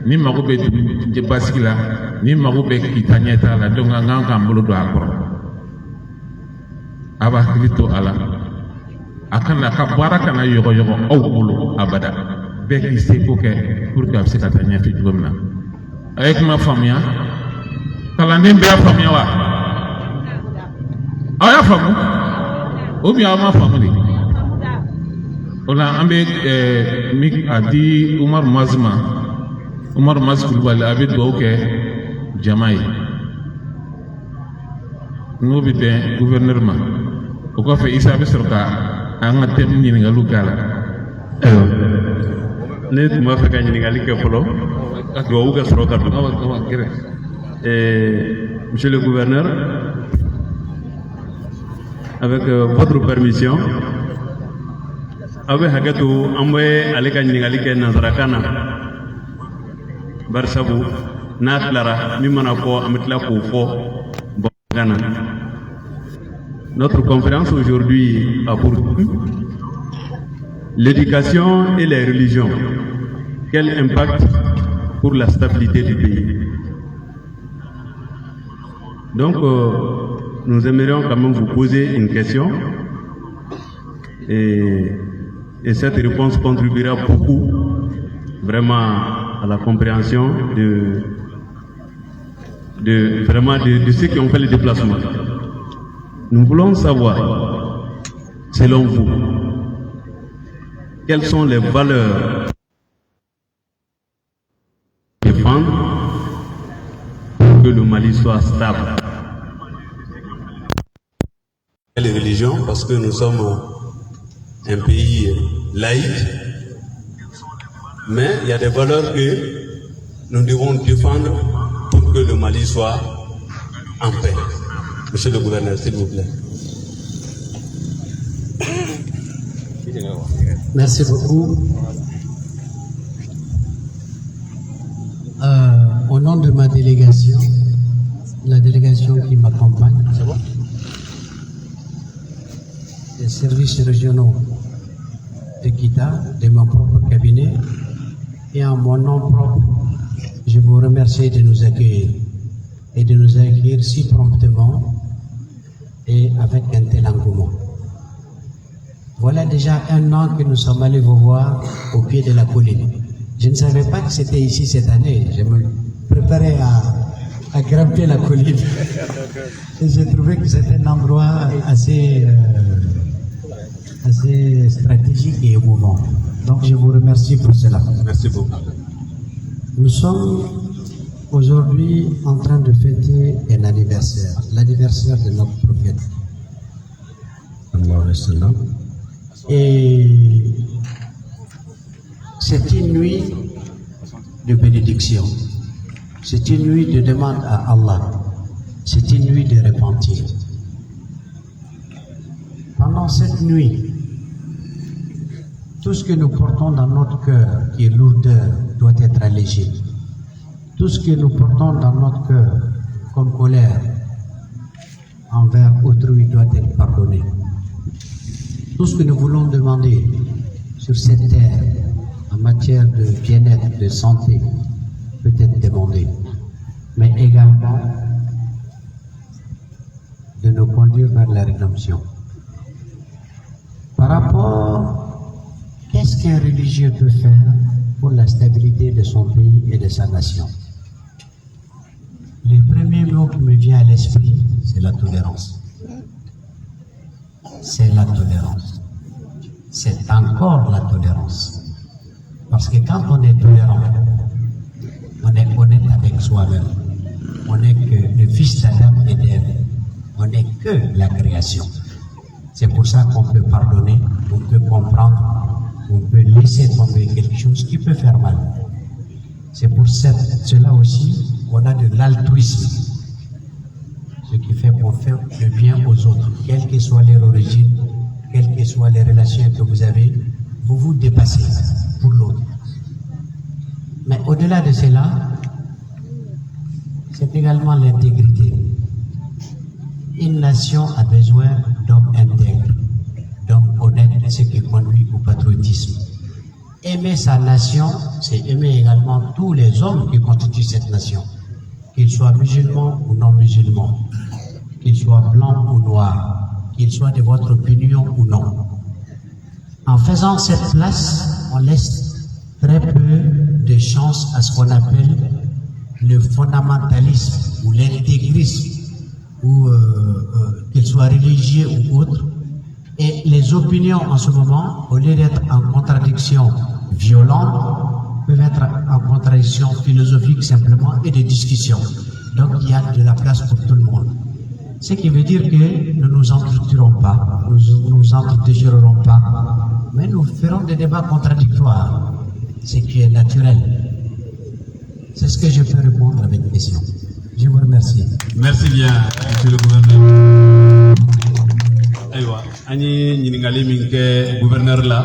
ni mago be de baskila ni mago be kitanyeta la donc nga ngambulu do akoro aba hilito ala akana ka baraka na yogo awulu abada be ki se ko ke pour que abse katanya fi jomna avec ma famille kalande be famille wa aya famu obi ama famille ola ambe mi adi Umar Mazkul wala abid do ke jamai no bi be gouvernement o ko fe isa be surka anga tem ni ngalu gala ne tuma fe gagné ngali ke folo do uga surka do monsieur le gouverneur avec votre permission abe hagatu amwe alika ngali ke nazarakana barsabu natlara mimana ko amitla ko fo bogana. Notre conférence aujourd'hui a pour but l'éducation et les religions. Quel impact pour la stabilité du pays? Donc, nous aimerions quand même vous poser une question et cette réponse contribuera beaucoup vraiment à la compréhension de ceux qui ont fait le déplacement. Nous voulons savoir, selon vous, quelles sont les valeurs à défendre pour que le Mali soit stable. Les religions, parce que nous sommes un pays laïque, mais il y a des valeurs que nous devons défendre pour que le Mali soit en paix. Monsieur le gouverneur, s'il vous plaît. Merci beaucoup. Au nom de ma délégation, la délégation qui m'accompagne, des services régionaux de Kita, de mon propre cabinet, et en mon nom propre, je vous remercie de nous accueillir et de nous accueillir si promptement et avec un tel engouement. Voilà déjà 1 an que nous sommes allés vous voir au pied de la colline. Je ne savais pas que c'était ici cette année. Je me préparais à grimper la colline. Et j'ai trouvé que c'était un endroit assez stratégique et émouvant. Donc je vous remercie pour cela. Merci beaucoup. Nous sommes aujourd'hui en train de fêter un anniversaire, l'anniversaire de notre prophète. Et c'est une nuit de bénédiction, c'est une nuit de demande à Allah, c'est une nuit de repentir. Pendant cette nuit, tout ce que nous portons dans notre cœur, qui est lourdeur, doit être allégé. Tout ce que nous portons dans notre cœur, comme colère envers autrui, doit être pardonné. Tout ce que nous voulons demander sur cette terre, en matière de bien-être, de santé, peut être demandé. Mais également, de nous conduire vers la rédemption. Par rapport, qu'est-ce qu'un religieux peut faire pour la stabilité de son pays et de sa nation? Le premier mot qui me vient à l'esprit, c'est la tolérance. C'est la tolérance. C'est encore la tolérance. Parce que quand on est tolérant, on est honnête avec soi-même. On n'est que le fils d'Adam et d'Ève. On n'est que la création. C'est pour ça qu'on peut pardonner, on peut comprendre, on peut laisser tomber quelque chose qui peut faire mal. C'est pour cela aussi qu'on a de l'altruisme. Ce qui fait qu'on fait le bien aux autres, quelles que soient leur origine, quelles que soient les relations que vous avez, vous vous dépassez pour l'autre. Mais au-delà de cela, c'est également l'intégrité. Une nation a besoin d'hommes intègres, d'hommes honnêtes, ce qui conduit au patriotisme. aimer sa nation, c'est aimer également tous les hommes qui constituent cette nation, qu'ils soient musulmans ou non musulmans, qu'ils soient blancs ou noirs, qu'ils soient de votre opinion ou non. En faisant cette place, on laisse très peu de chance à ce qu'on appelle le fondamentalisme ou l'intégrisme, ou qu'il soit religieux ou autre. Et les opinions en ce moment, au lieu d'être en contradiction violente, peuvent être en contradiction philosophique simplement et de discussion. Donc il y a de la place pour tout le monde. Ce qui veut dire que nous nous entretuerons pas, nous nous entretégérerons pas, mais nous ferons des débats contradictoires, ce qui est naturel. C'est ce que je peux répondre à votre question. Je vous remercie. Merci bien, monsieur le gouverneur. Aywa, ani ñiningali min ke gouverneur la